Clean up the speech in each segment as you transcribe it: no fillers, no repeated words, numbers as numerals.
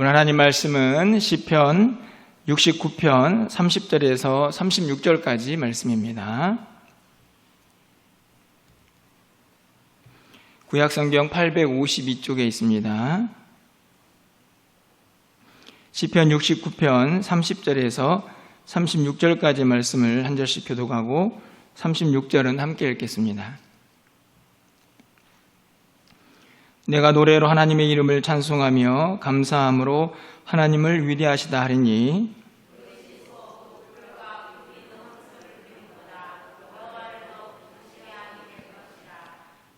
오늘 하나님 말씀은 시편 69편 30절에서 36절까지 말씀입니다. 구약성경 852쪽에 있습니다. 시편 69편 30절에서 36절까지 말씀을 한 절씩 교독하고 36절은 함께 읽겠습니다. 내가 노래로 하나님의 이름을 찬송하며 감사함으로 하나님을 위대하시다 하리니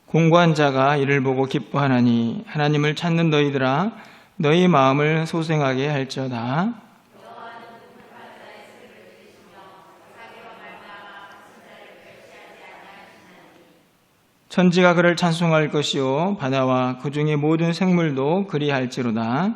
공고한 자가 이를 보고 기뻐하나니 하나님을 찾는 너희들아 너희 마음을 소생하게 할지어다. 천지가 그를 찬송할 것이요 바다와 그 중에 모든 생물도 그리할지로다.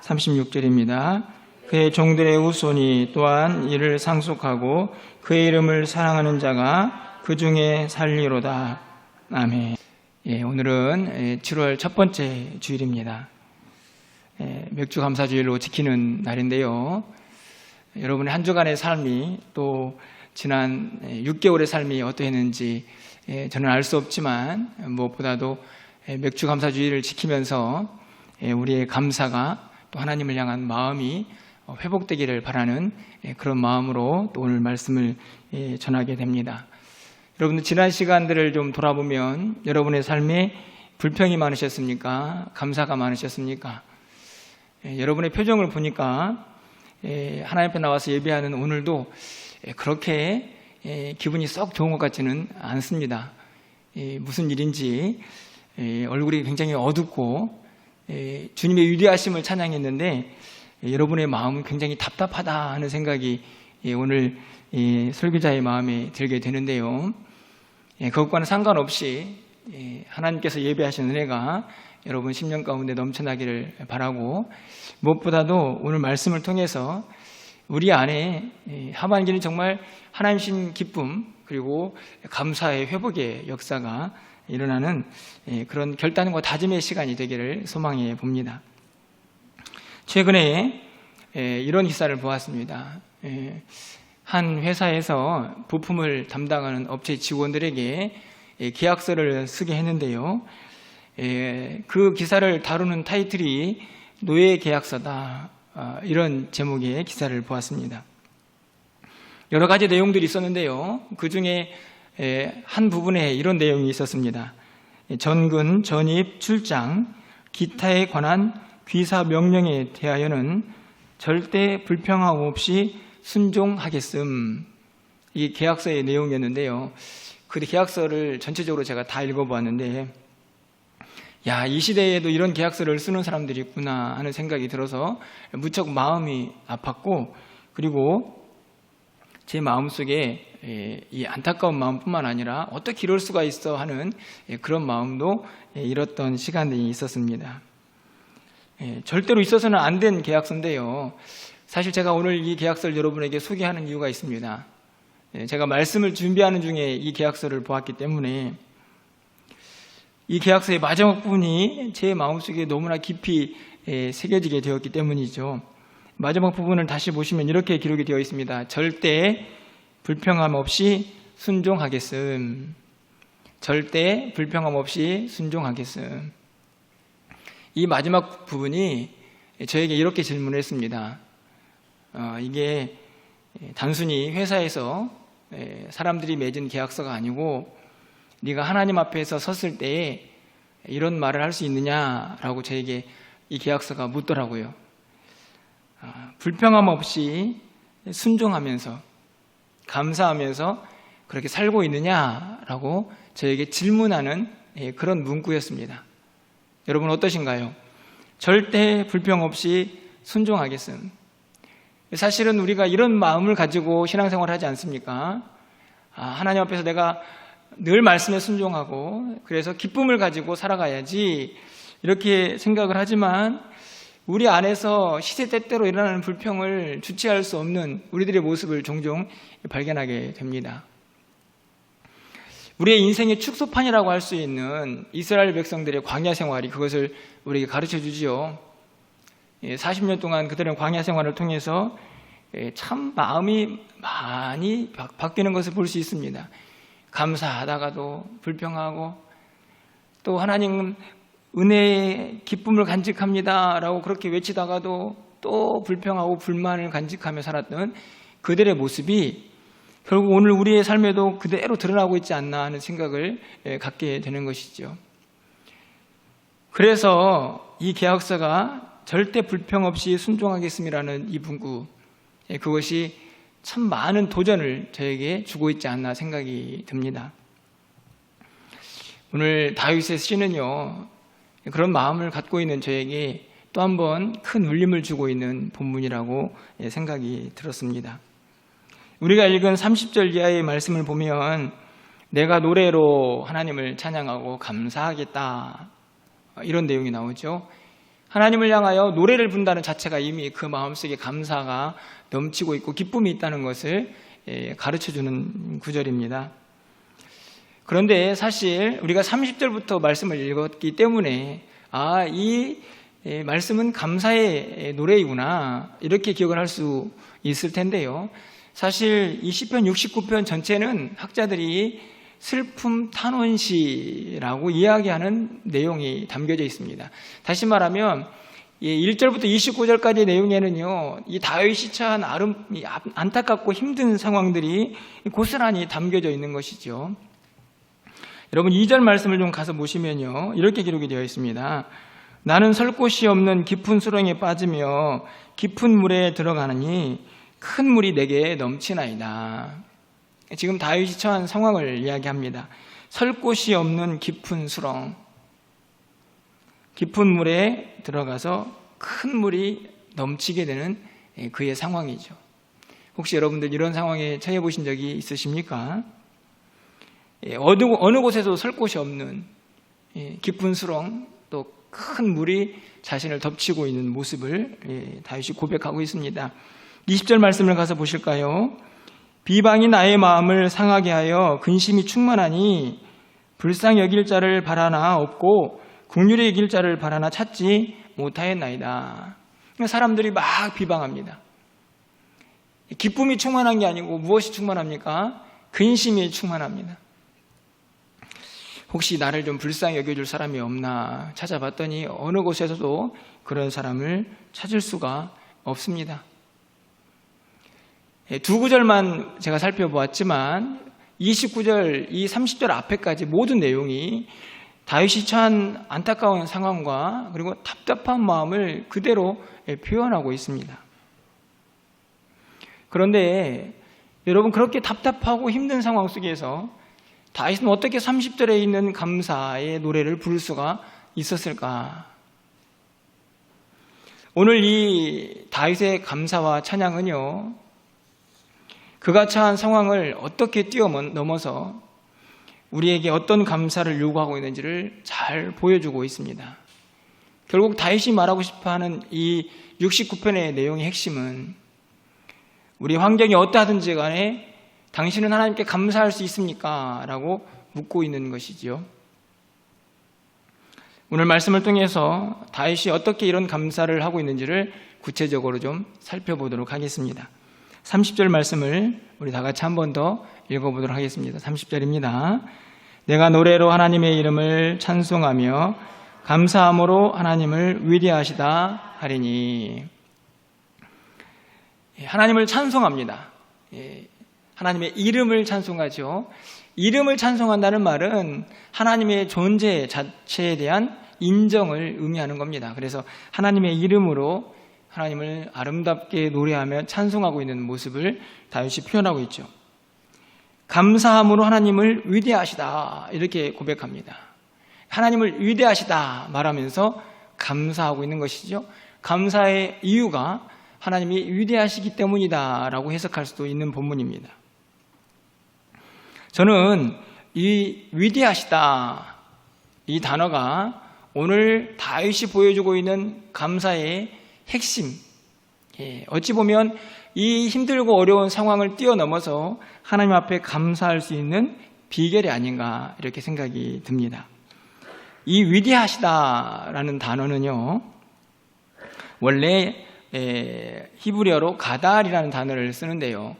36절입니다. 그의 종들의 후손이 또한 이를 상속하고 그의 이름을 사랑하는 자가 그 중에 살리로다. 아멘. 오늘은 7월 첫 번째 주일입니다. 맥주감사주일로 지키는 날인데요. 여러분의 한 주간의 삶이 또 지난 6개월의 삶이 어떠했는지 저는 알 수 없지만 무엇보다도 맥주감사주일을 지키면서 우리의 감사가 또 하나님을 향한 마음이 회복되기를 바라는 그런 마음으로 또 오늘 말씀을 전하게 됩니다. 여러분들 지난 시간들을 좀 돌아보면 여러분의 삶에 불평이 많으셨습니까? 감사가 많으셨습니까? 여러분의 표정을 보니까 하나님 앞에 나와서 예배하는 오늘도 그렇게 기분이 썩 좋은 것 같지는 않습니다. 무슨 일인지 얼굴이 굉장히 어둡고 주님의 위대하심을 찬양했는데 여러분의 마음은 굉장히 답답하다 하는 생각이 오늘 설교자의 마음에 들게 되는데요. 그것과는 상관없이 하나님께서 예배하신 은혜가 여러분 심령 가운데 넘쳐나기를 바라고 무엇보다도 오늘 말씀을 통해서 우리 안에 하반기는 정말 하나님신 기쁨 그리고 감사의 회복의 역사가 일어나는 그런 결단과 다짐의 시간이 되기를 소망해 봅니다. 최근에 이런 기사를 보았습니다. 한 회사에서 부품을 담당하는 업체 직원들에게 계약서를 쓰게 했는데요. 그 기사를 다루는 타이틀이 노예 계약서다, 이런 제목의 기사를 보았습니다. 여러 가지 내용들이 있었는데요. 그 중에 한 부분에 이런 내용이 있었습니다. 전근, 전입, 출장, 기타에 관한 귀사 명령에 대하여는 절대 불평함 없이 순종하겠음. 이게 계약서의 내용이었는데요. 그 계약서를 전체적으로 제가 다 읽어보았는데 이 시대에도 이런 계약서를 쓰는 사람들이 있구나 하는 생각이 들어서 무척 마음이 아팠고, 그리고 제 마음속에 이 안타까운 마음뿐만 아니라 어떻게 이럴 수가 있어 하는 그런 마음도 잃었던 시간이 있었습니다. 절대로 있어서는 안 된 계약서인데요. 사실 제가 오늘 이 계약서를 여러분에게 소개하는 이유가 있습니다. 제가 말씀을 준비하는 중에 이 계약서를 보았기 때문에 이 계약서의 마지막 부분이 제 마음속에 너무나 깊이 새겨지게 되었기 때문이죠. 마지막 부분을 다시 보시면 이렇게 기록이 되어 있습니다. 절대 불평함 없이 순종하겠음. 절대 불평함 없이 순종하겠음. 이 마지막 부분이 저에게 이렇게 질문을 했습니다. 이게 단순히 회사에서 사람들이 맺은 계약서가 아니고 네가 하나님 앞에서 섰을 때에 이런 말을 할 수 있느냐라고 저에게 이 계약서가 묻더라고요. 불평함 없이 순종하면서 감사하면서 그렇게 살고 있느냐라고 저에게 질문하는 그런 문구였습니다. 여러분 어떠신가요? 절대 불평 없이 순종하겠음. 사실은 우리가 이런 마음을 가지고 신앙생활을 하지 않습니까? 하나님 앞에서 내가 늘 말씀에 순종하고 그래서 기쁨을 가지고 살아가야지 이렇게 생각을 하지만 우리 안에서 시시때때로 일어나는 불평을 주체할 수 없는 우리들의 모습을 종종 발견하게 됩니다. 우리의 인생의 축소판이라고 할 수 있는 이스라엘 백성들의 광야 생활이 그것을 우리에게 가르쳐 주지요. 40년 동안 그들은 광야 생활을 통해서 참 마음이 많이 바뀌는 것을 볼 수 있습니다. 감사하다가도 불평하고, 또 하나님 은혜의 기쁨을 간직합니다 라고 그렇게 외치다가도 또 불평하고 불만을 간직하며 살았던 그들의 모습이 결국 오늘 우리의 삶에도 그대로 드러나고 있지 않나 하는 생각을 갖게 되는 것이죠. 그래서 이 계약서가 절대 불평 없이 순종하겠음이라는 이 문구, 그것이 참 많은 도전을 저에게 주고 있지 않나 생각이 듭니다. 오늘 다윗의 시는요, 그런 마음을 갖고 있는 저에게 또 한 번 큰 울림을 주고 있는 본문이라고 생각이 들었습니다. 우리가 읽은 30절 이하의 말씀을 보면 내가 노래로 하나님을 찬양하고 감사하겠다, 이런 내용이 나오죠. 하나님을 향하여 노래를 부른다는 자체가 이미 그 마음속에 감사가 넘치고 있고 기쁨이 있다는 것을 가르쳐주는 구절입니다. 그런데 사실 우리가 30절부터 말씀을 읽었기 때문에 이 말씀은 감사의 노래이구나, 이렇게 기억을 할 수 있을 텐데요. 사실 이 시편 69편 전체는 학자들이 슬픔 탄원시라고 이야기하는 내용이 담겨져 있습니다. 다시 말하면 1절부터 29절까지의 내용에는요, 이 다윗이 처한 안타깝고 힘든 상황들이 고스란히 담겨져 있는 것이죠. 여러분 2절 말씀을 좀 가서 보시면요, 이렇게 기록이 되어 있습니다. 나는 설 곳이 없는 깊은 수렁에 빠지며 깊은 물에 들어가느니 큰 물이 내게 넘치나이다. 지금 다윗이 처한 상황을 이야기합니다. 설 곳이 없는 깊은 수렁, 깊은 물에 들어가서 큰 물이 넘치게 되는 그의 상황이죠. 혹시 여러분들 이런 상황에 처해 보신 적이 있으십니까? 어느 곳에도 설 곳이 없는 깊은 수렁, 또 큰 물이 자신을 덮치고 있는 모습을 다윗이 고백하고 있습니다. 20절 말씀을 가서 보실까요? 비방이 나의 마음을 상하게 하여 근심이 충만하니 불쌍히 여길 자를 바라나 없고 긍휼히 여길 자를 바라나 찾지 못하였나이다. 사람들이 막 비방합니다. 기쁨이 충만한 게 아니고 무엇이 충만합니까? 근심이 충만합니다. 혹시 나를 좀 불쌍히 여겨줄 사람이 없나 찾아봤더니 어느 곳에서도 그런 사람을 찾을 수가 없습니다. 두 구절만 제가 살펴보았지만 29절, 이 30절 앞에까지 모든 내용이 다윗이 처한 안타까운 상황과 그리고 답답한 마음을 그대로 표현하고 있습니다. 그런데 여러분, 그렇게 답답하고 힘든 상황 속에서 다윗은 어떻게 30절에 있는 감사의 노래를 부를 수가 있었을까? 오늘 이 다윗의 감사와 찬양은요, 그가 처한 상황을 어떻게 뛰어넘어서 우리에게 어떤 감사를 요구하고 있는지를 잘 보여주고 있습니다. 결국 다윗이 말하고 싶어하는 이 69편의 내용의 핵심은 우리 환경이 어떠하든지 간에 당신은 하나님께 감사할 수 있습니까? 라고 묻고 있는 것이지요. 오늘 말씀을 통해서 다윗이 어떻게 이런 감사를 하고 있는지를 구체적으로 좀 살펴보도록 하겠습니다. 30절 말씀을 우리 다 같이 한 번 더 읽어보도록 하겠습니다. 30절입니다. 내가 노래로 하나님의 이름을 찬송하며 감사함으로 하나님을 위대하시다 하리니. 하나님을 찬송합니다. 하나님의 이름을 찬송하죠. 이름을 찬송한다는 말은 하나님의 존재 자체에 대한 인정을 의미하는 겁니다. 그래서 하나님의 이름으로 하나님을 아름답게 노래하며 찬송하고 있는 모습을 다윗이 표현하고 있죠. 감사함으로 하나님을 위대하시다, 이렇게 고백합니다. 하나님을 위대하시다 말하면서 감사하고 있는 것이죠. 감사의 이유가 하나님이 위대하시기 때문이다 라고 해석할 수도 있는 본문입니다. 저는 이 위대하시다, 이 단어가 오늘 다윗이 보여주고 있는 감사의 핵심, 어찌 보면 이 힘들고 어려운 상황을 뛰어넘어서 하나님 앞에 감사할 수 있는 비결이 아닌가 이렇게 생각이 듭니다. 이 위대하시다라는 단어는요, 원래 히브리어로 가달이라는 단어를 쓰는데요,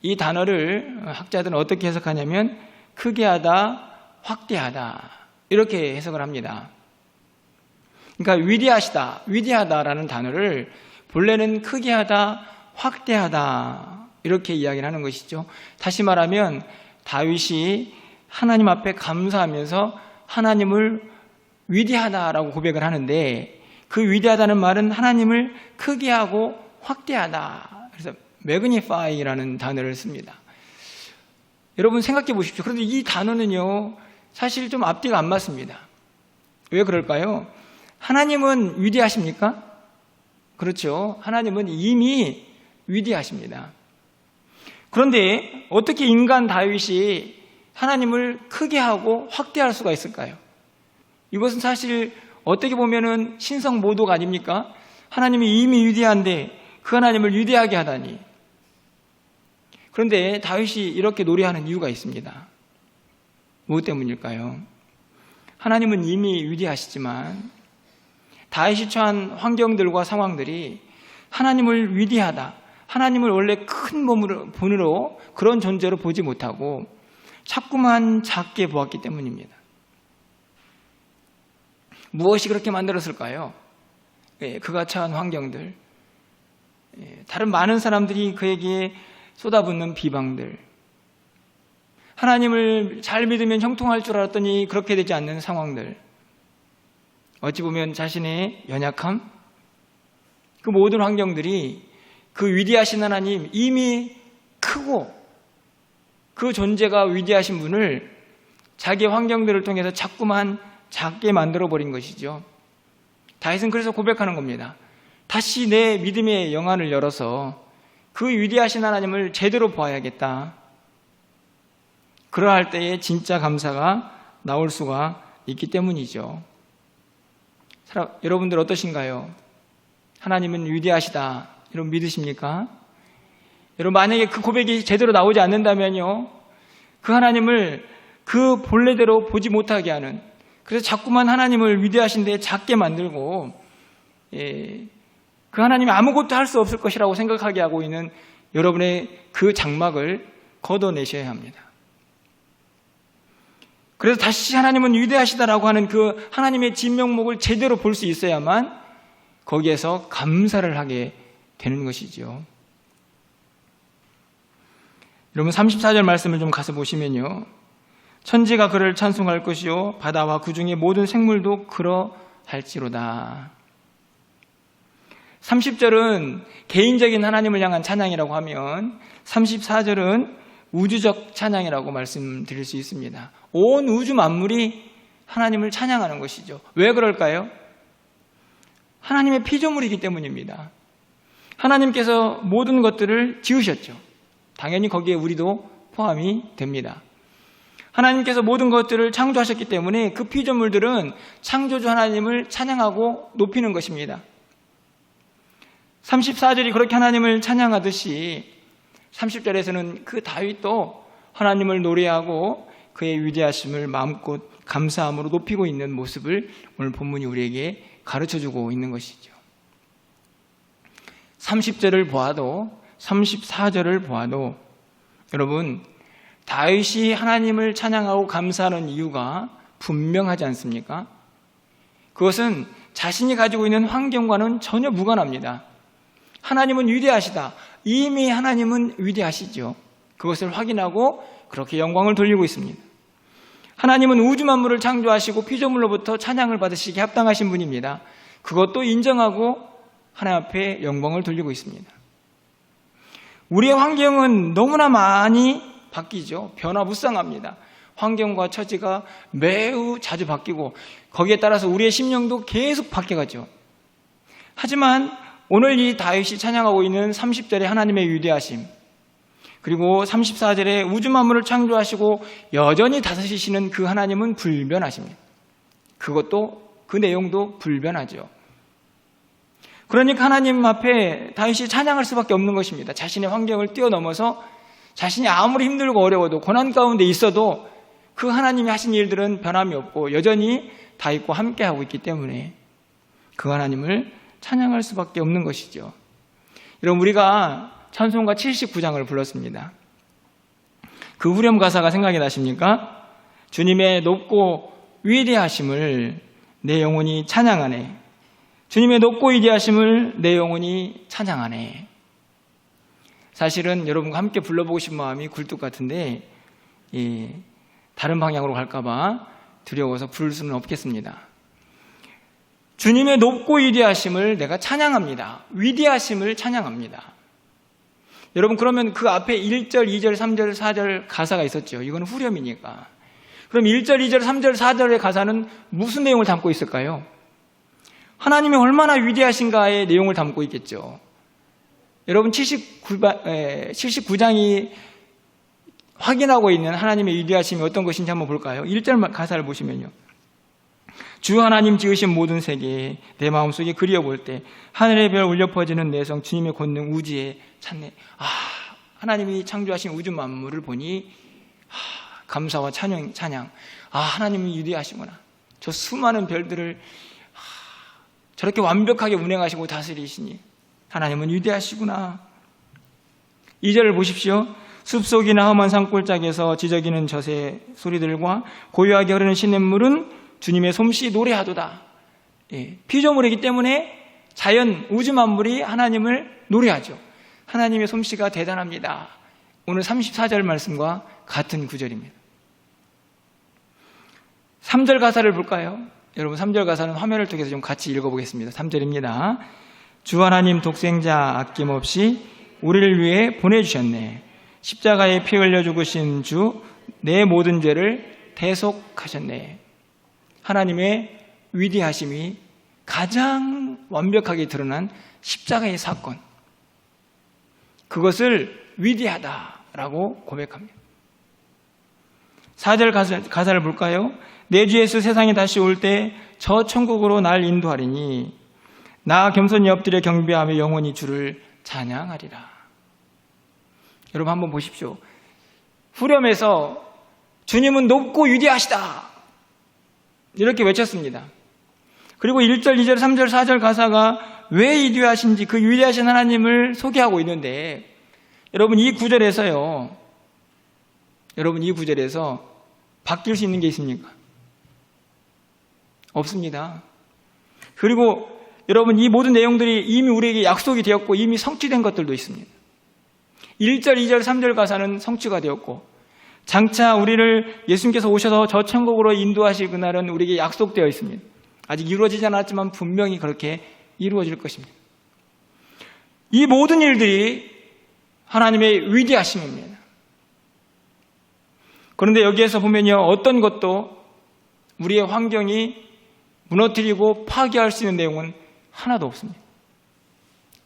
이 단어를 학자들은 어떻게 해석하냐면 크게 하다, 확대하다 이렇게 해석을 합니다. 그러니까 위대하다라는 단어를 본래는 크게 하다, 확대하다 이렇게 이야기를 하는 것이죠. 다시 말하면 다윗이 하나님 앞에 감사하면서 하나님을 위대하다라고 고백을 하는데, 그 위대하다는 말은 하나님을 크게 하고 확대하다. 그래서 magnify라는 단어를 씁니다. 여러분 생각해 보십시오. 그런데 이 단어는요, 사실 좀 앞뒤가 안 맞습니다. 왜 그럴까요? 하나님은 위대하십니까? 그렇죠. 하나님은 이미 위대하십니다. 그런데 어떻게 인간 다윗이 하나님을 크게 하고 확대할 수가 있을까요? 이것은 사실 어떻게 보면은 신성 모독 아닙니까? 하나님이 이미 위대한데 그 하나님을 위대하게 하다니. 그런데 다윗이 이렇게 노래하는 이유가 있습니다. 무엇 때문일까요? 하나님은 이미 위대하시지만 다윗이 처한 환경들과 상황들이 하나님을 위대하다, 하나님을 원래 큰 본으로 그런 존재로 보지 못하고 자꾸만 작게 보았기 때문입니다. 무엇이 그렇게 만들었을까요? 그가 처한 환경들, 다른 많은 사람들이 그에게 쏟아붓는 비방들, 하나님을 잘 믿으면 형통할 줄 알았더니 그렇게 되지 않는 상황들, 어찌 보면 자신의 연약함, 그 모든 환경들이 그 위대하신 하나님, 이미 크고 그 존재가 위대하신 분을 자기의 환경들을 통해서 자꾸만 작게 만들어버린 것이죠. 다윗은 그래서 고백하는 겁니다. 다시 내 믿음의 영안을 열어서 그 위대하신 하나님을 제대로 보아야겠다. 그러할 때에 진짜 감사가 나올 수가 있기 때문이죠. 여러분들 어떠신가요? 하나님은 위대하시다, 여러분 믿으십니까? 여러분 만약에 그 고백이 제대로 나오지 않는다면요, 그 하나님을 그 본래대로 보지 못하게 하는, 그래서 자꾸만 하나님을 위대하신데 작게 만들고 그 하나님이 아무것도 할 수 없을 것이라고 생각하게 하고 있는 여러분의 그 장막을 걷어내셔야 합니다. 그래서 다시 하나님은 위대하시다라고 하는 그 하나님의 진면목을 제대로 볼 수 있어야만 거기에서 감사를 하게 되는 것이죠. 여러분 34절 말씀을 좀 가서 보시면요, 천지가 그를 찬송할 것이요 바다와 그 중에 모든 생물도 그러할지로다. 30절은 개인적인 하나님을 향한 찬양이라고 하면 34절은 우주적 찬양이라고 말씀드릴 수 있습니다. 온 우주 만물이 하나님을 찬양하는 것이죠. 왜 그럴까요? 하나님의 피조물이기 때문입니다. 하나님께서 모든 것들을 지으셨죠. 당연히 거기에 우리도 포함이 됩니다. 하나님께서 모든 것들을 창조하셨기 때문에 그 피조물들은 창조주 하나님을 찬양하고 높이는 것입니다. 34절이 그렇게 하나님을 찬양하듯이 30절에서는 그 다윗도 하나님을 노래하고 그의 위대하심을 마음껏 감사함으로 높이고 있는 모습을 오늘 본문이 우리에게 가르쳐주고 있는 것이죠. 30절을 보아도 34절을 보아도 여러분, 다윗이 하나님을 찬양하고 감사하는 이유가 분명하지 않습니까? 그것은 자신이 가지고 있는 환경과는 전혀 무관합니다. 하나님은 위대하시다. 이미 하나님은 위대하시죠. 그것을 확인하고 그렇게 영광을 돌리고 있습니다. 하나님은 우주 만물을 창조하시고 피조물로부터 찬양을 받으시기에 합당하신 분입니다. 그것도 인정하고 하나님 앞에 영광을 돌리고 있습니다. 우리의 환경은 너무나 많이 바뀌죠. 변화무쌍합니다. 환경과 처지가 매우 자주 바뀌고 거기에 따라서 우리의 심령도 계속 바뀌어가죠. 하지만 오늘 이 다윗이 찬양하고 있는 30절의 하나님의 위대하심, 그리고 34절에 우주 만물을 창조하시고 여전히 다스리시는 그 하나님은 불변하십니다. 그것도, 그 내용도 불변하죠. 그러니까 하나님 앞에 다윗이 찬양할 수밖에 없는 것입니다. 자신의 환경을 뛰어넘어서 자신이 아무리 힘들고 어려워도 고난 가운데 있어도 그 하나님이 하신 일들은 변함이 없고 여전히 다 있고 함께하고 있기 때문에 그 하나님을 찬양할 수밖에 없는 것이죠. 여러분, 우리가 찬송가 79장을 불렀습니다. 그 후렴 가사가 생각이 나십니까? 주님의 높고 위대하심을 내 영혼이 찬양하네. 주님의 높고 위대하심을 내 영혼이 찬양하네. 사실은 여러분과 함께 불러보고 싶은 마음이 굴뚝 같은데 다른 방향으로 갈까봐 두려워서 부를 수는 없겠습니다. 주님의 높고 위대하심을 내가 찬양합니다. 위대하심을 찬양합니다. 여러분, 그러면 그 앞에 1절, 2절, 3절, 4절 가사가 있었죠. 이건 후렴이니까. 그럼 1절, 2절, 3절, 4절의 가사는 무슨 내용을 담고 있을까요? 하나님이 얼마나 위대하신가의 내용을 담고 있겠죠. 여러분, 79장이 확인하고 있는 하나님의 위대하심이 어떤 것인지 한번 볼까요? 1절 가사를 보시면요. 주 하나님 지으신 모든 세계 내 마음속에 그리워볼 때 하늘의 별 울려 퍼지는 내성 주님의 권능 우주에 찾네. 하나님이 창조하신 우주 만물을 보니 감사와 찬양. 하나님이 위대하시구나. 저 수많은 별들을 저렇게 완벽하게 운행하시고 다스리시니 하나님은 위대하시구나. 2절을 보십시오. 숲속이나 험한 산골짜기에서 지저귀는 젖의 소리들과 고요하게 흐르는 시냇물은 주님의 솜씨 노래하도다. 피조물이기 때문에 자연 우주 만물이 하나님을 노래하죠. 하나님의 솜씨가 대단합니다. 오늘 34절 말씀과 같은 구절입니다. 3절 가사를 볼까요? 여러분, 3절 가사는 화면을 통해서 좀 같이 읽어보겠습니다. 3절입니다. 주 하나님 독생자 아낌없이 우리를 위해 보내주셨네. 십자가에 피 흘려 죽으신 주 내 모든 죄를 대속하셨네. 하나님의 위대하심이 가장 완벽하게 드러난 십자가의 사건, 그것을 위대하다라고 고백합니다. 4절 가사를 볼까요? 내 주 예수 세상에 다시 올 때 저 천국으로 날 인도하리니 나 겸손히 엎드려 경배하며 영원히 주를 찬양하리라. 여러분, 한번 보십시오. 후렴에서 주님은 높고 위대하시다 이렇게 외쳤습니다. 그리고 1절, 2절, 3절, 4절 가사가 왜 위대하신지 그 위대하신 하나님을 소개하고 있는데 여러분, 이 구절에서 바뀔 수 있는 게 있습니까? 없습니다. 그리고 여러분, 이 모든 내용들이 이미 우리에게 약속이 되었고 이미 성취된 것들도 있습니다. 1절, 2절, 3절 가사는 성취가 되었고 장차 우리를 예수님께서 오셔서 저 천국으로 인도하실 그날은 우리에게 약속되어 있습니다. 아직 이루어지지 않았지만 분명히 그렇게 이루어질 것입니다. 이 모든 일들이 하나님의 위대하심입니다. 그런데 여기에서 보면요, 어떤 것도 우리의 환경이 무너뜨리고 파괴할 수 있는 내용은 하나도 없습니다.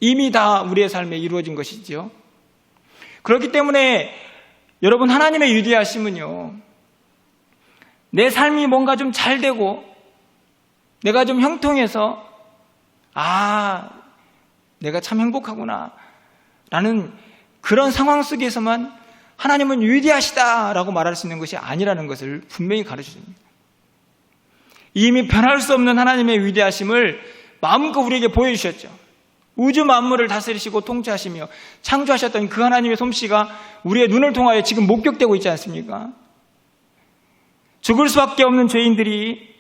이미 다 우리의 삶에 이루어진 것이지요. 그렇기 때문에 여러분, 하나님의 위대하심은요, 내 삶이 뭔가 좀 잘 되고 내가 좀 형통해서 내가 참 행복하구나 라는 그런 상황 속에서만 하나님은 위대하시다라고 말할 수 있는 것이 아니라는 것을 분명히 가르쳐줍니다. 이미 변할 수 없는 하나님의 위대하심을 마음껏 우리에게 보여주셨죠. 우주 만물을 다스리시고 통치하시며 창조하셨던 그 하나님의 솜씨가 우리의 눈을 통하여 지금 목격되고 있지 않습니까? 죽을 수밖에 없는 죄인들이,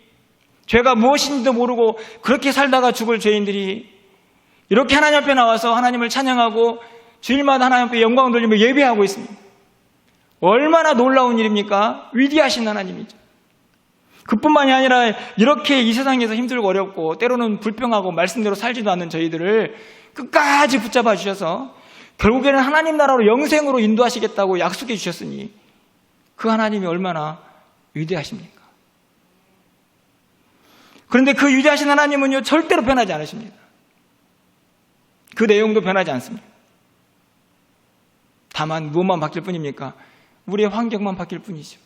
죄가 무엇인지도 모르고 그렇게 살다가 죽을 죄인들이 이렇게 하나님 앞에 나와서 하나님을 찬양하고 주일마다 하나님 앞에 영광을 돌리며 예배하고 있습니다. 얼마나 놀라운 일입니까? 위대하신 하나님이죠. 그뿐만이 아니라 이렇게 이 세상에서 힘들고 어렵고 때로는 불평하고 말씀대로 살지도 않는 저희들을 끝까지 붙잡아 주셔서 결국에는 하나님 나라로 영생으로 인도하시겠다고 약속해 주셨으니 그 하나님이 얼마나 위대하십니까? 그런데 그 위대하신 하나님은요, 절대로 변하지 않으십니다. 그 내용도 변하지 않습니다. 다만 무엇만 바뀔 뿐입니까? 우리의 환경만 바뀔 뿐이죠.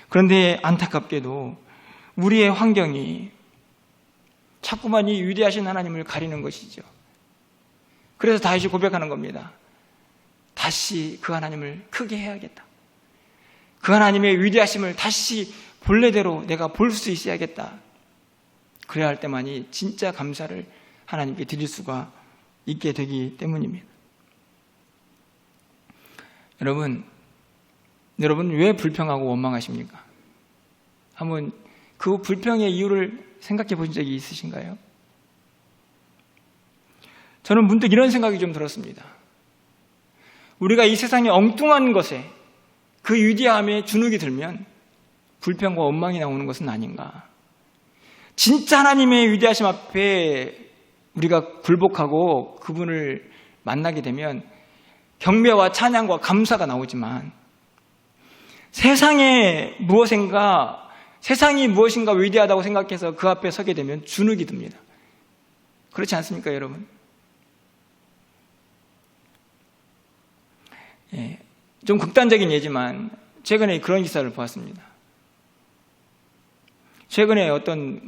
그런데 안타깝게도 우리의 환경이 자꾸만 이 위대하신 하나님을 가리는 것이죠. 그래서 다윗이 고백하는 겁니다. 다시 그 하나님을 크게 해야겠다. 그 하나님의 위대하심을 다시 본래대로 내가 볼 수 있어야겠다. 그래야 할 때만이 진짜 감사를 하나님께 드릴 수가 있게 되기 때문입니다. 여러분 왜 불평하고 원망하십니까? 한번 그 불평의 이유를 생각해 보신 적이 있으신가요? 저는 문득 이런 생각이 좀 들었습니다. 우리가 이 세상의 엉뚱한 것에 그 위대함에 주눅이 들면 불평과 원망이 나오는 것은 아닌가. 진짜 하나님의 위대하심 앞에 우리가 굴복하고 그분을 만나게 되면 경배와 찬양과 감사가 나오지만 세상이 무엇인가 위대하다고 생각해서 그 앞에 서게 되면 주눅이 듭니다. 그렇지 않습니까, 여러분? 좀 극단적인 예지만 최근에 그런 기사를 보았습니다. 최근에 어떤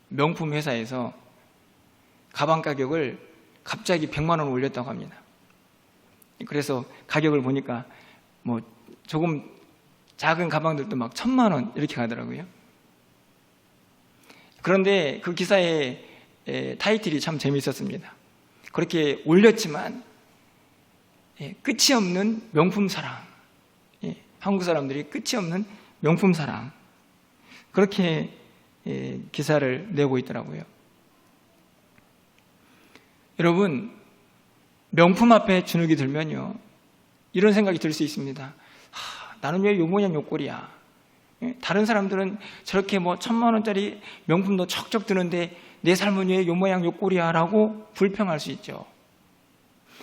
명품 회사에서 가방 가격을 갑자기 100만 원 올렸다고 합니다. 그래서 가격을 보니까 조금 작은 가방들도 막 1000만 원 이렇게 가더라고요. 그런데 그 기사의 타이틀이 참 재미있었습니다. 그렇게 올렸지만 끝이 없는 명품 사랑. 한국 사람들이 끝이 없는 명품 사랑. 그렇게 기사를 내고 있더라고요. 여러분, 명품 앞에 주눅이 들면요, 이런 생각이 들 수 있습니다. 나는 왜 요 모양 요 꼴이야? 다른 사람들은 저렇게 1000만 원짜리 명품도 척척 드는데 내 삶은 왜 요 모양 요 꼴이야? 라고 불평할 수 있죠.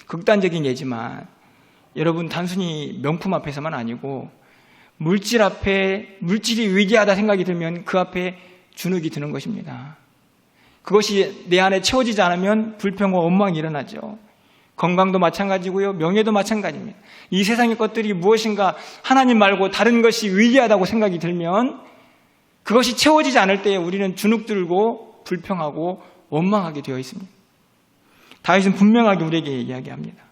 극단적인 예지만 여러분, 단순히 명품 앞에서만 아니고 물질 앞에 물질이 위대하다 생각이 들면 그 앞에 주눅이 드는 것입니다. 그것이 내 안에 채워지지 않으면 불평과 원망이 일어나죠. 건강도 마찬가지고요, 명예도 마찬가지입니다. 이 세상의 것들이 무엇인가 하나님 말고 다른 것이 위대하다고 생각이 들면 그것이 채워지지 않을 때 우리는 주눅 들고 불평하고 원망하게 되어 있습니다. 다윗은 분명하게 우리에게 이야기합니다.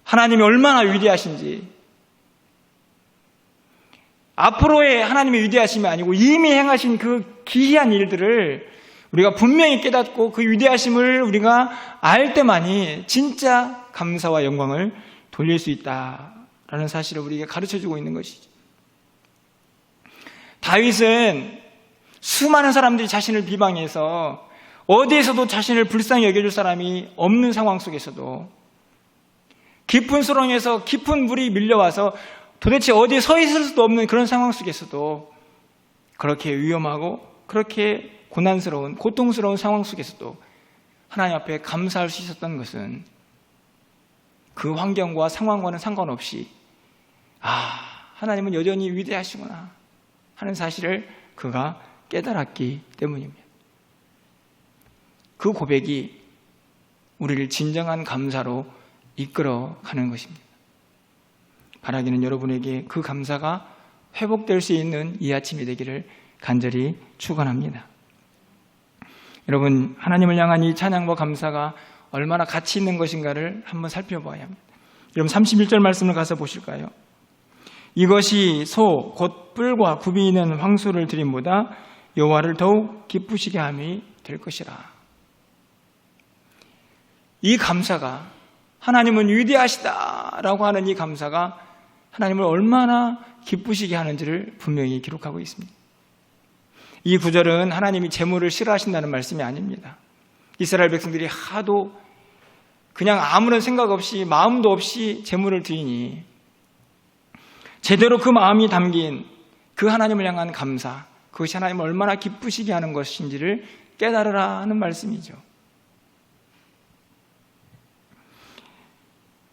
하나님이 얼마나 위대하신지, 앞으로의 하나님의 위대하심이 아니고 이미 행하신 그 기이한 일들을 우리가 분명히 깨닫고 그 위대하심을 우리가 알 때만이 진짜 감사와 영광을 돌릴 수 있다라는 사실을 우리에게 가르쳐주고 있는 것이죠. 다윗은 수많은 사람들이 자신을 비방해서 어디에서도 자신을 불쌍히 여겨줄 사람이 없는 상황 속에서도, 깊은 수렁에서 깊은 물이 밀려와서 도대체 어디에 서 있을 수도 없는 그런 상황 속에서도, 그렇게 위험하고 그렇게 고난스러운, 고통스러운 상황 속에서도 하나님 앞에 감사할 수 있었던 것은 그 환경과 상황과는 상관없이 하나님은 여전히 위대하시구나 하는 사실을 그가 깨달았기 때문입니다. 그 고백이 우리를 진정한 감사로 이끌어가는 것입니다. 바라기는 여러분에게 그 감사가 회복될 수 있는 이 아침이 되기를 간절히 축원합니다. 여러분, 하나님을 향한 이 찬양과 감사가 얼마나 가치 있는 것인가를 한번 살펴봐야 합니다. 여러분, 31절 말씀을 가서 보실까요? 이것이 소 곧 뿔과 굽이 있는 황소를 드림보다 여호와를 더욱 기쁘시게 함이 될 것이라. 이 감사가, 하나님은 위대하시다라고 하는 이 감사가 하나님을 얼마나 기쁘시게 하는지를 분명히 기록하고 있습니다. 이 구절은 하나님이 재물을 싫어하신다는 말씀이 아닙니다. 이스라엘 백성들이 하도 그냥 아무런 생각 없이, 마음도 없이 재물을 드리니 제대로 그 마음이 담긴 그 하나님을 향한 감사, 그것이 하나님을 얼마나 기쁘시게 하는 것인지를 깨달으라 하는 말씀이죠.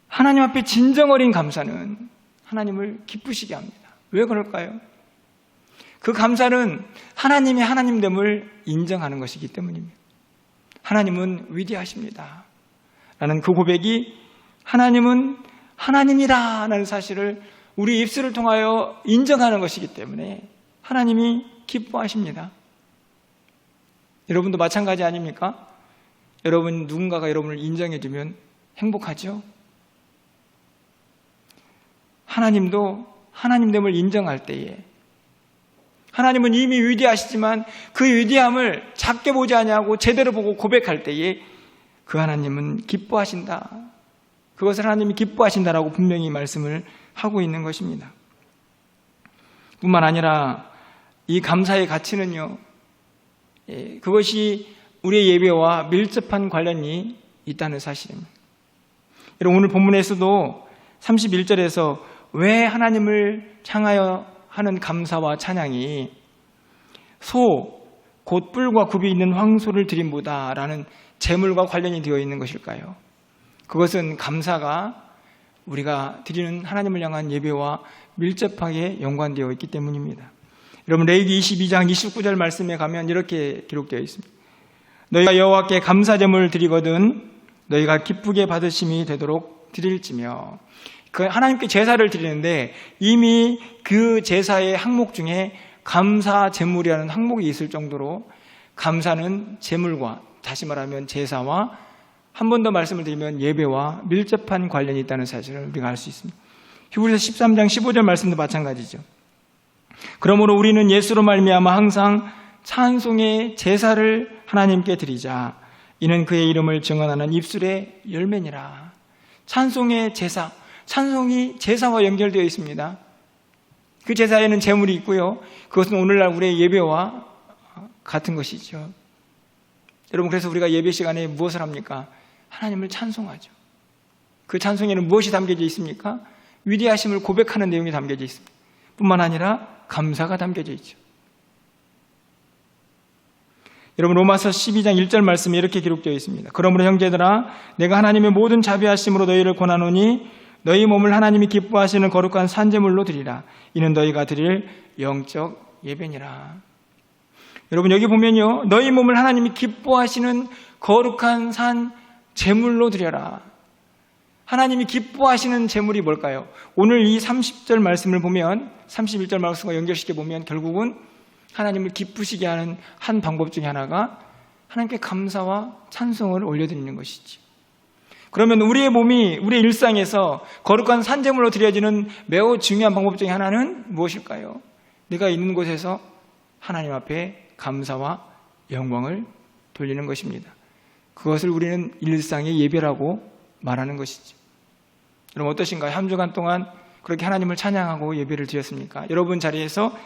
하나님 앞에 진정 어린 감사는 하나님을 기쁘시게 합니다. 왜 그럴까요? 그 감사는 하나님의 하나님됨을 인정하는 것이기 때문입니다. 하나님은 위대하십니다 라는 그 고백이 하나님은 하나님이다 라는 사실을 우리 입술을 통하여 인정하는 것이기 때문에 하나님이 기뻐하십니다. 여러분도 마찬가지 아닙니까? 여러분, 누군가가 여러분을 인정해 주면 행복하죠? 하나님도 하나님됨을 인정할 때에, 하나님은 이미 위대하시지만 그 위대함을 작게 보지 아니하고 제대로 보고 고백할 때에 그 하나님은 기뻐하신다. 그것을 하나님이 기뻐하신다라고 분명히 말씀을 하고 있는 것입니다. 뿐만 아니라 이 감사의 가치는요, 그것이 우리의 예배와 밀접한 관련이 있다는 사실입니다. 여러분, 오늘 본문에서도 31절에서 왜 하나님을 향하여 하는 감사와 찬양이 소, 곧 뿔과 굽이 있는 황소를 드림보다 라는 제물과 관련이 되어 있는 것일까요? 그것은 감사가 우리가 드리는 하나님을 향한 예배와 밀접하게 연관되어 있기 때문입니다. 여러분, 레위기 22장 29절 말씀에 가면 이렇게 기록되어 있습니다. 너희가 여호와께 감사제물을 드리거든 너희가 기쁘게 받으심이 되도록 드릴지며. 그 하나님께 제사를 드리는데 이미 그 제사의 항목 중에 감사 제물이라는 항목이 있을 정도로 감사는 제물과, 다시 말하면 제사와, 한 번 더 말씀을 드리면 예배와 밀접한 관련이 있다는 사실을 우리가 알 수 있습니다. 히브리서 13장 15절 말씀도 마찬가지죠. 그러므로 우리는 예수로 말미암아 항상 찬송의 제사를 하나님께 드리자. 이는 그의 이름을 증언하는 입술의 열매니라. 찬송의 제사, 찬송이 제사와 연결되어 있습니다. 그 제사에는 제물이 있고요, 그것은 오늘날 우리의 예배와 같은 것이죠. 여러분, 그래서 우리가 예배 시간에 무엇을 합니까? 하나님을 찬송하죠. 그 찬송에는 무엇이 담겨져 있습니까? 위대하심을 고백하는 내용이 담겨져 있습니다. 뿐만 아니라 감사가 담겨져 있죠. 여러분, 로마서 12장 1절 말씀에 이렇게 기록되어 있습니다. 그러므로 형제들아, 내가 하나님의 모든 자비하심으로 너희를 권하노니 너희 몸을 하나님이 기뻐하시는 거룩한 산제물로 드리라. 이는 너희가 드릴 영적 예배니라. 여러분, 여기 보면요, 너희 몸을 하나님이 기뻐하시는 거룩한 산 제물로 드려라. 하나님이 기뻐하시는 제물이 뭘까요? 오늘 이 30절 말씀을 보면, 31절 말씀과 연결시켜 보면 결국은 하나님을 기쁘시게 하는 한 방법 중에 하나가 하나님께 감사와 찬송을 올려드리는 것이지. 그러면 우리의 몸이 우리의 일상에서 거룩한 산제물로 드려지는 매우 중요한 방법 중에 하나는 무엇일까요? 내가 있는 곳에서 하나님 앞에 감사와 영광을 돌리는 것입니다. 그것을 우리는 일상의 예배라고 말하는 것이죠. 여러분, 어떠신가요? 한 주간 동안 그렇게 하나님을 찬양하고 예배를 드렸습니까? 여러분 자리에서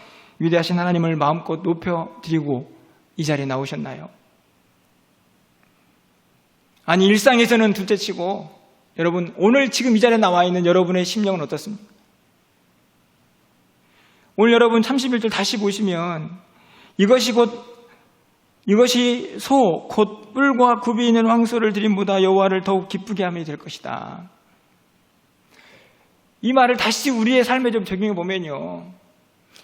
위대하신 하나님을 마음껏 높여드리고 이 자리에 나오셨나요? 아니, 일상에서는 둘째치고 여러분, 오늘 지금 이 자리에 나와 있는 여러분의 심령은 어떻습니까? 오늘 여러분 31절 다시 보시면 이것이 소, 곧 뿔과 굽이 있는 황소를 드림보다 여호와를 더욱 기쁘게 함이 될 것이다. 이 말을 다시 우리의 삶에 좀 적용해 보면요,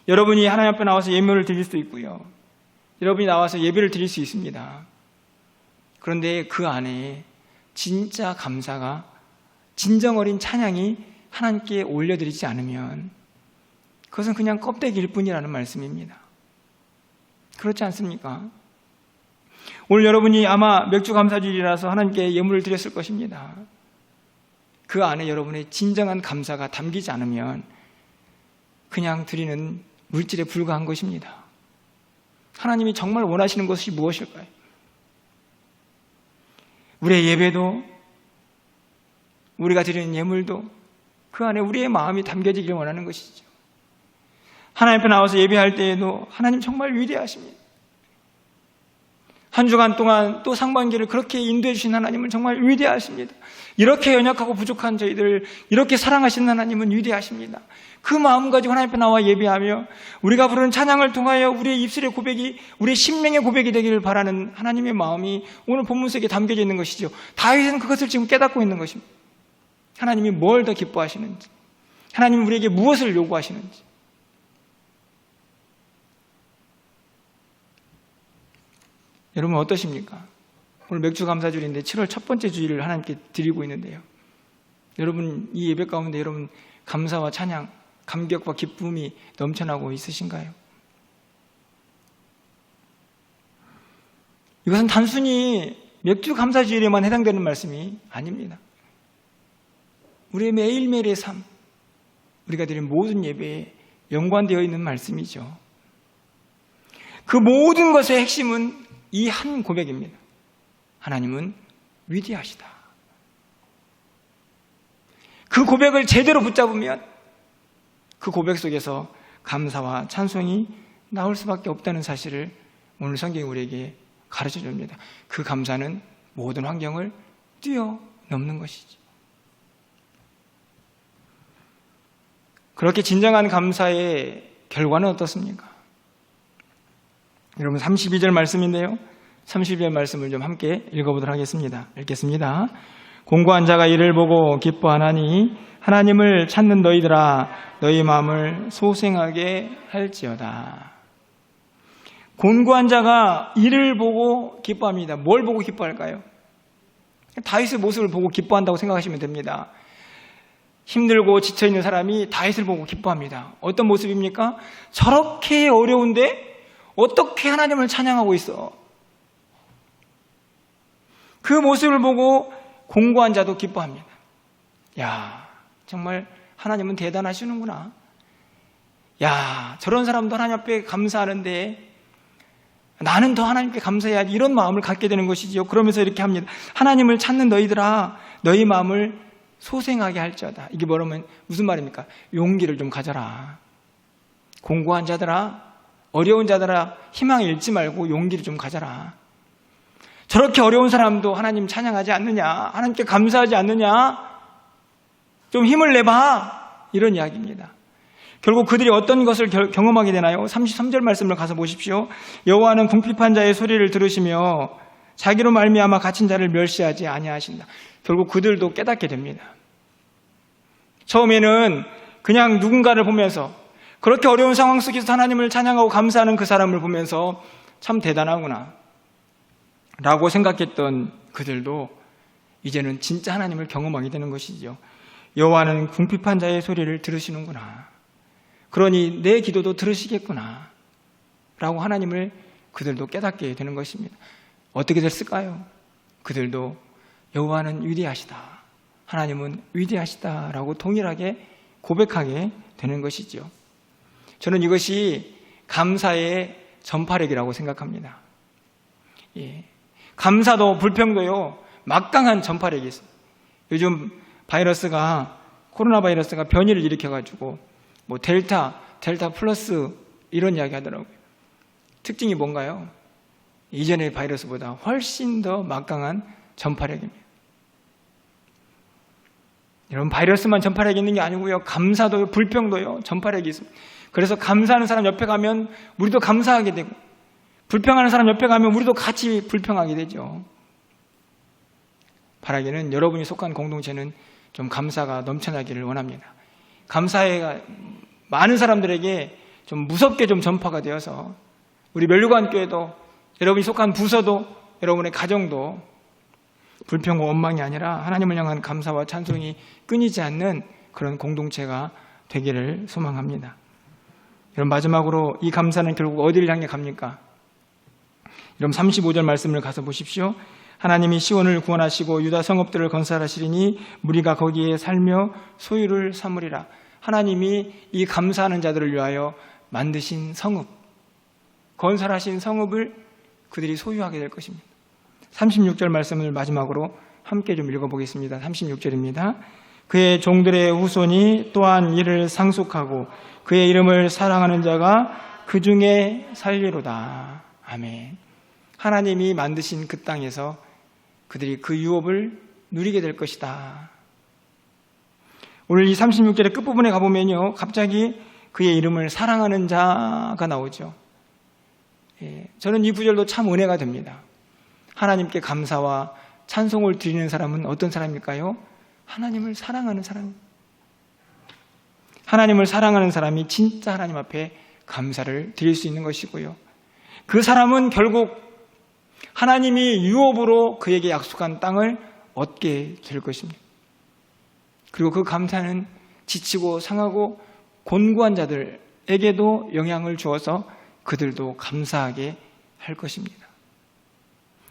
여러분이 하나님 앞에 나와서 예물을 드릴 수 있고요, 여러분이 나와서 예배를 드릴 수 있습니다. 그런데 그 안에 진짜 감사가, 진정 어린 찬양이 하나님께 올려드리지 않으면 그것은 그냥 껍데기일 뿐이라는 말씀입니다. 그렇지 않습니까? 오늘 여러분이 아마 맥주 감사주일이라서 하나님께 예물을 드렸을 것입니다. 그 안에 여러분의 진정한 감사가 담기지 않으면 그냥 드리는 물질에 불과한 것입니다. 하나님이 정말 원하시는 것이 무엇일까요? 우리의 예배도, 우리가 드리는 예물도 그 안에 우리의 마음이 담겨지기를 원하는 것이죠. 하나님 앞에 나와서 예배할 때에도 하나님 정말 위대하십니다. 한 주간 동안 또 상반기를 그렇게 인도해 주신 하나님은 정말 위대하십니다. 이렇게 연약하고 부족한 저희들을 이렇게 사랑하시는 하나님은 위대하십니다. 그 마음 가지고 하나님 앞에 나와 예배하며 우리가 부르는 찬양을 통하여 우리의 입술의 고백이, 우리의 심령의 고백이 되기를 바라는 하나님의 마음이 오늘 본문 속에 담겨져 있는 것이죠. 다윗은 그것을 지금 깨닫고 있는 것입니다. 하나님이 뭘 더 기뻐하시는지, 하나님이 우리에게 무엇을 요구하시는지. 여러분 어떠십니까? 오늘 맥주 감사주일인데 7월 첫 번째 주일을 하나님께 드리고 있는데요, 여러분 이 예배 가운데 여러분 감사와 찬양, 감격과 기쁨이 넘쳐나고 있으신가요? 이것은 단순히 맥주 감사주일에만 해당되는 말씀이 아닙니다. 우리의 매일매일의 삶, 우리가 드린 모든 예배에 연관되어 있는 말씀이죠. 그 모든 것의 핵심은 이 한 고백입니다. 하나님은 위대하시다. 그 고백을 제대로 붙잡으면 그 고백 속에서 감사와 찬송이 나올 수밖에 없다는 사실을 오늘 성경이 우리에게 가르쳐 줍니다. 그 감사는 모든 환경을 뛰어넘는 것이죠. 그렇게 진정한 감사의 결과는 어떻습니까? 여러분 32절 말씀인데요. 32절 말씀을 좀 함께 읽어보도록 하겠습니다. 읽겠습니다. 공고한 자가 이를 보고 기뻐하나니 하나님을 찾는 너희들아 너희 마음을 소생하게 할지어다. 곤고한 자가 이를 보고 기뻐합니다. 뭘 보고 기뻐할까요? 다윗의 모습을 보고 기뻐한다고 생각하시면 됩니다. 힘들고 지쳐있는 사람이 다윗을 보고 기뻐합니다. 어떤 모습입니까? 저렇게 어려운데 어떻게 하나님을 찬양하고 있어? 그 모습을 보고 공고한 자도 기뻐합니다. 야, 정말 하나님은 대단하시는구나. 야, 저런 사람도 하나님 앞에 감사하는데 나는 더 하나님께 감사해야지, 이런 마음을 갖게 되는 것이지요. 그러면서 이렇게 합니다. 하나님을 찾는 너희들아 너희 마음을 소생하게 할지어다. 이게 뭐라면 무슨 말입니까? 용기를 좀 가져라. 공고한 자들아, 어려운 자들아, 희망을 잃지 말고 용기를 좀 가져라. 저렇게 어려운 사람도 하나님 찬양하지 않느냐, 하나님께 감사하지 않느냐, 좀 힘을 내봐, 이런 이야기입니다. 결국 그들이 어떤 것을 경험하게 되나요? 33절 말씀을 가서 보십시오. 여호와는 궁핍한 자의 소리를 들으시며 자기로 말미암아 갇힌 자를 멸시하지 아니하신다. 결국 그들도 깨닫게 됩니다. 처음에는 그냥 누군가를 보면서, 그렇게 어려운 상황 속에서 하나님을 찬양하고 감사하는 그 사람을 보면서 참 대단하구나 라고 생각했던 그들도 이제는 진짜 하나님을 경험하게 되는 것이죠. 여호와는 궁핍한 자의 소리를 들으시는구나, 그러니 내 기도도 들으시겠구나 라고 하나님을 그들도 깨닫게 되는 것입니다. 어떻게 됐을까요? 그들도 여호와는 위대하시다, 하나님은 위대하시다 라고 동일하게 고백하게 되는 것이죠. 저는 이것이 감사의 전파력이라고 생각합니다. 예. 감사도 불평도요, 막강한 전파력이 있어요. 요즘 코로나 바이러스가 변이를 일으켜가지고 뭐 델타 플러스 이런 이야기 하더라고요. 특징이 뭔가요? 이전의 바이러스보다 훨씬 더 막강한 전파력입니다. 여러분, 바이러스만 전파력이 있는 게 아니고요, 감사도요, 불평도요, 전파력이 있습니다. 그래서 감사하는 사람 옆에 가면 우리도 감사하게 되고, 불평하는 사람 옆에 가면 우리도 같이 불평하게 되죠. 바라기는 여러분이 속한 공동체는 좀 감사가 넘쳐나기를 원합니다. 감사가 많은 사람들에게 좀 무섭게 좀 전파가 되어서 우리 멸류관교회도, 여러분이 속한 부서도, 여러분의 가정도 불평과 원망이 아니라 하나님을 향한 감사와 찬송이 끊이지 않는 그런 공동체가 되기를 소망합니다. 여러분, 마지막으로 이 감사는 결국 어디를 향해 갑니까? 여러분, 35절 말씀을 가서 보십시오. 하나님이 시온을 구원하시고 유다 성읍들을 건설하시리니 무리가 거기에 살며 소유를 삼으리라. 하나님이 이 감사하는 자들을 위하여 만드신 성읍, 건설하신 성읍을 그들이 소유하게 될 것입니다. 36절 말씀을 마지막으로 함께 좀 읽어보겠습니다. 36절입니다. 그의 종들의 후손이 또한 이를 상속하고 그의 이름을 사랑하는 자가 그 중에 살리로다. 아멘. 하나님이 만드신 그 땅에서 그들이 그 유업을 누리게 될 것이다. 오늘 이 36절의 끝부분에 가보면요, 갑자기 그의 이름을 사랑하는 자가 나오죠. 저는 이 구절도 참 은혜가 됩니다. 하나님께 감사와 찬송을 드리는 사람은 어떤 사람일까요? 하나님을 사랑하는 사람. 하나님을 사랑하는 사람이 진짜 하나님 앞에 감사를 드릴 수 있는 것이고요, 그 사람은 결국 하나님이 유업으로 그에게 약속한 땅을 얻게 될 것입니다. 그리고 그 감사는 지치고 상하고 곤고한 자들에게도 영향을 주어서 그들도 감사하게 할 것입니다.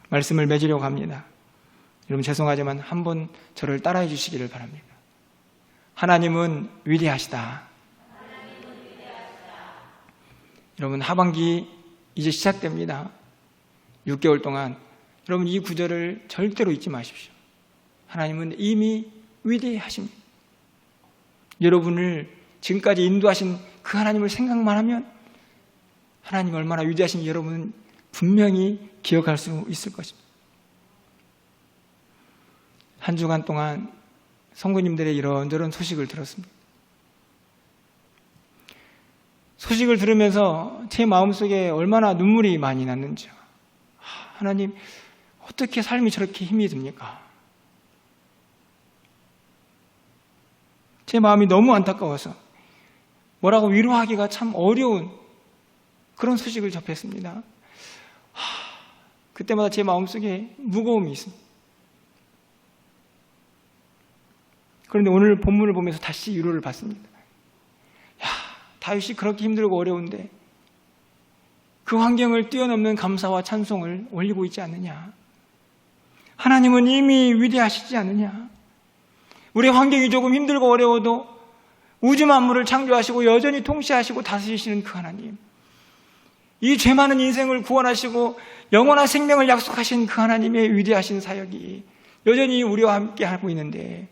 말씀을 맺으려고 합니다. 여러분, 죄송하지만 한번 저를 따라해 주시기를 바랍니다. 하나님은 위대하시다. 여러분, 하반기 이제 시작됩니다. 6개월 동안 여러분 이 구절을 절대로 잊지 마십시오. 하나님은 이미 위대하십니다. 여러분을 지금까지 인도하신 그 하나님을 생각만 하면 하나님이 얼마나 위대하신지 여러분은 분명히 기억할 수 있을 것입니다. 한 주간 동안 성도님들의 이런저런 소식을 들었습니다. 소식을 들으면서 제 마음속에 얼마나 눈물이 많이 났는지요. 하나님, 어떻게 삶이 저렇게 힘이 듭니까? 제 마음이 너무 안타까워서 뭐라고 위로하기가 참 어려운 그런 소식을 접했습니다. 그때마다 제 마음속에 무거움이 있습니다. 그런데 오늘 본문을 보면서 다시 위로를 받습니다. 다윗이 그렇게 힘들고 어려운데 그 환경을 뛰어넘는 감사와 찬송을 올리고 있지 않느냐? 하나님은 이미 위대하시지 않느냐? 우리의 환경이 조금 힘들고 어려워도 우주 만물을 창조하시고 여전히 통치하시고 다스리시는 그 하나님, 이 죄 많은 인생을 구원하시고 영원한 생명을 약속하신 그 하나님의 위대하신 사역이 여전히 우리와 함께 하고 있는데,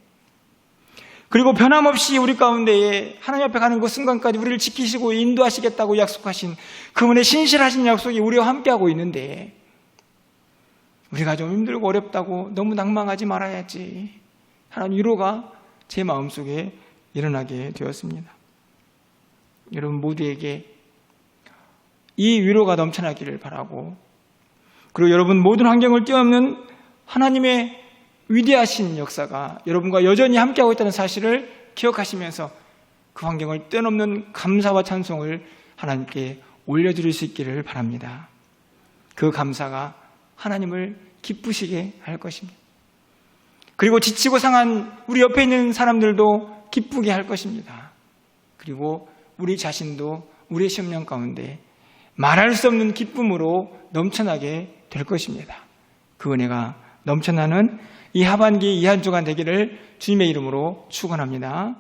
그리고 변함없이 우리 가운데에 하나님 앞에 가는 그 순간까지 우리를 지키시고 인도하시겠다고 약속하신 그분의 신실하신 약속이 우리와 함께하고 있는데, 우리가 좀 힘들고 어렵다고 너무 낭망하지 말아야지 하는 위로가 제 마음속에 일어나게 되었습니다. 여러분 모두에게 이 위로가 넘쳐나기를 바라고, 그리고 여러분 모든 환경을 뛰어넘는 하나님의 위대하신 역사가 여러분과 여전히 함께하고 있다는 사실을 기억하시면서 그 환경을 뛰어넘는 감사와 찬송을 하나님께 올려드릴 수 있기를 바랍니다. 그 감사가 하나님을 기쁘시게 할 것입니다. 그리고 지치고 상한 우리 옆에 있는 사람들도 기쁘게 할 것입니다. 그리고 우리 자신도 우리의 심령 가운데 말할 수 없는 기쁨으로 넘쳐나게 될 것입니다. 그 은혜가 넘쳐나는 이 하반기 이 한 주간 되기를 주님의 이름으로 축원합니다.